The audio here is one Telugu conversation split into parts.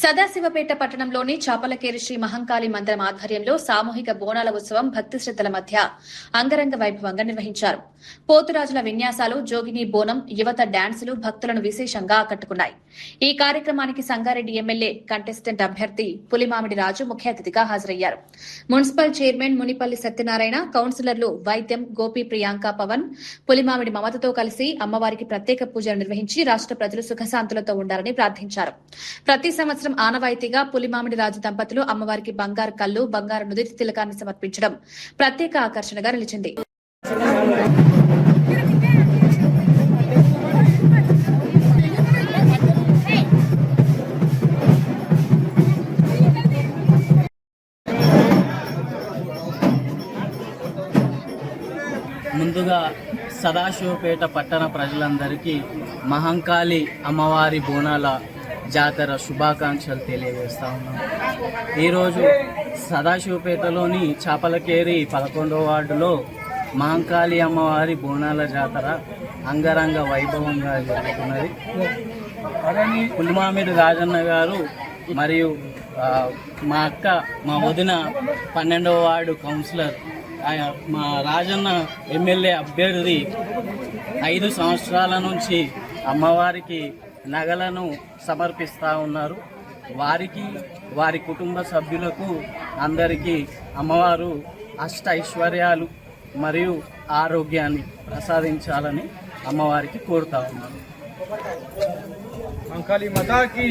సదాశివపేట పట్టణంలోని చాపలకేరి శ్రీ మహంకాళి మందిరం ఆధ్వర్యంలో సామూహిక బోనాల ఉత్సవం భక్తి శ్రద్దల మధ్య అంగరంగ వైభవంగా నిర్వహించారు. పోతురాజుల విన్యాసాలు, జోగిని బోనం, యువత డాన్సులు భక్తులను విశేషంగా ఆకట్టుకున్నాయి. ఈ కార్యక్రమానికి సంగారెడ్డి ఎమ్మెల్యే కంటెస్టెంట్ అభ్యర్థి పులిమామిడి రాజు ముఖ్య అతిథిగా హాజరయ్యారు. మున్సిపల్ చైర్మన్ మునిపల్లి సత్యనారాయణ, కౌన్సిలర్లు వైద్యం, గోపి, ప్రియాంక, పవన్, పులిమామిడి మమతతో కలిసి అమ్మవారికి ప్రత్యేక పూజలు నిర్వహించి రాష్ట్ర ప్రజలు సుఖశాంతులతో ఉండాలని ప్రార్థించారు. ప్రతి సంవత్సరం ఆనవాయితీగా పులిమామిడి రాజు దంపతులు అమ్మవారికి బంగారు కల్లు, బంగారు నుదిటి తిలకాన్ని సమర్పించడం ప్రత్యేక ఆకర్షణగా నిలిచింది. ముందుగా సదాశివపేట పట్టణ ప్రజలందరికీ మహంకాళి అమ్మవారి బోనాల జాతర శుభాకాంక్షలు తెలియజేస్తా ఉన్నాం. ఈరోజు సదాశివపేటలోని చాపలకేరి 11వ వార్డులో మహంకాళి అమ్మవారి బోనాల జాతర అంగరంగ వైభవంగా జరుగుతున్నది. పులిమామిడి రాజన్న గారు మరియు మా అక్క, మా వదిన 12వ వార్డు కౌన్సిలర్, మా రాజన్న ఎమ్మెల్యే అభ్యర్థి 5 సంవత్సరాల నుంచి అమ్మవారికి నగలను సమర్పిస్తూ ఉన్నారు. వారికి, వారి కుటుంబ సభ్యులకు అందరికీ అమ్మవారు అష్ట ఐశ్వర్యాలు మరియు ఆరోగ్యాన్ని ప్రసాదించాలని అమ్మవారికి కోరుతా ఉన్నారు. మహంకాళి మాతాకి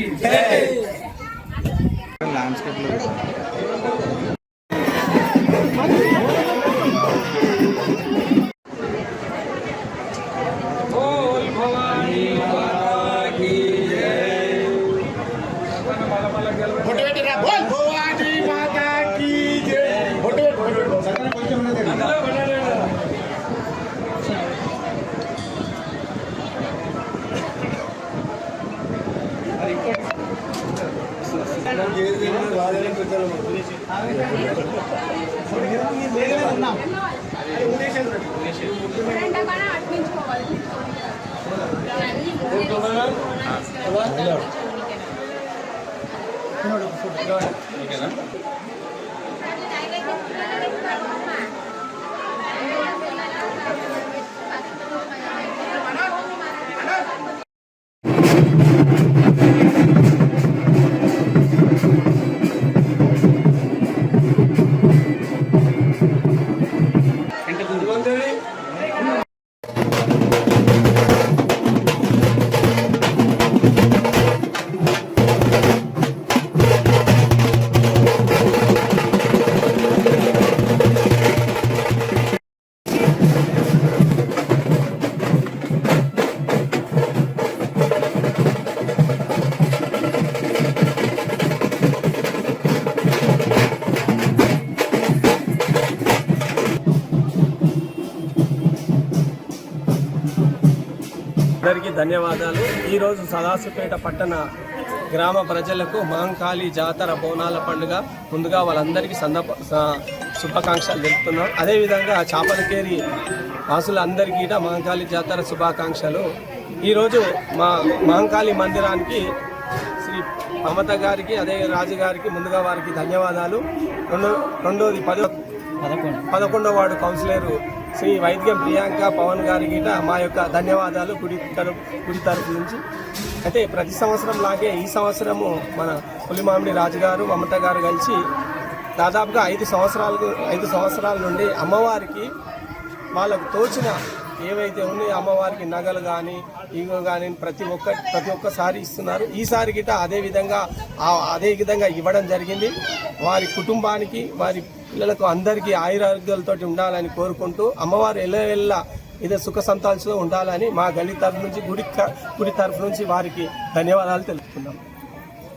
అందరికీ ధన్యవాదాలు. ఈరోజు సదాశివపేట పట్టణ గ్రామ ప్రజలకు మహంకాళి జాతర బోనాల పండుగ ముందుగా వాళ్ళందరికీ శుభాకాంక్షలు తెలుపుతున్నాం. అదేవిధంగా చాపలకేరి వాసులందరికీ మహంకాళి జాతర శుభాకాంక్షలు. ఈరోజు మా మహంకాళి మందిరానికి శ్రీ మమత గారికి, అదే రాజుగారికి ముందుగా వారికి ధన్యవాదాలు. రెండోది 11వ వార్డు కౌన్సిలర్ శ్రీ వైద్యం, ప్రియాంక, పవన్ గారికి మా యొక్క ధన్యవాదాలు గుడి తరఫు నుంచి. అయితే ప్రతి సంవత్సరం లాగే ఈ సంవత్సరము మన పులిమామిడి రాజుగారు, మమత గారు కలిసి దాదాపుగా 5 సంవత్సరాల నుండి అమ్మవారికి వాళ్ళకు తోచిన ఏవైతే ఉన్నాయో అమ్మవారికి నగలు కానీ ఇగో కానీ ప్రతి ఒక్కసారి ఇస్తున్నారు. ఈసారి గిట అదే విధంగా ఇవ్వడం జరిగింది. వారి కుటుంబానికి, వారి పిల్లలకు అందరికీ ఆయురారోగ్యాలతో ఉండాలని కోరుకుంటూ అమ్మవారు ఎల్లవెల్లా ఇదే సుఖ సంతాలతో ఉండాలని మా గల్లీ తరఫు నుంచి, గుడి తరఫు నుంచి వారికి ధన్యవాదాలు తెలుపుతున్నాం.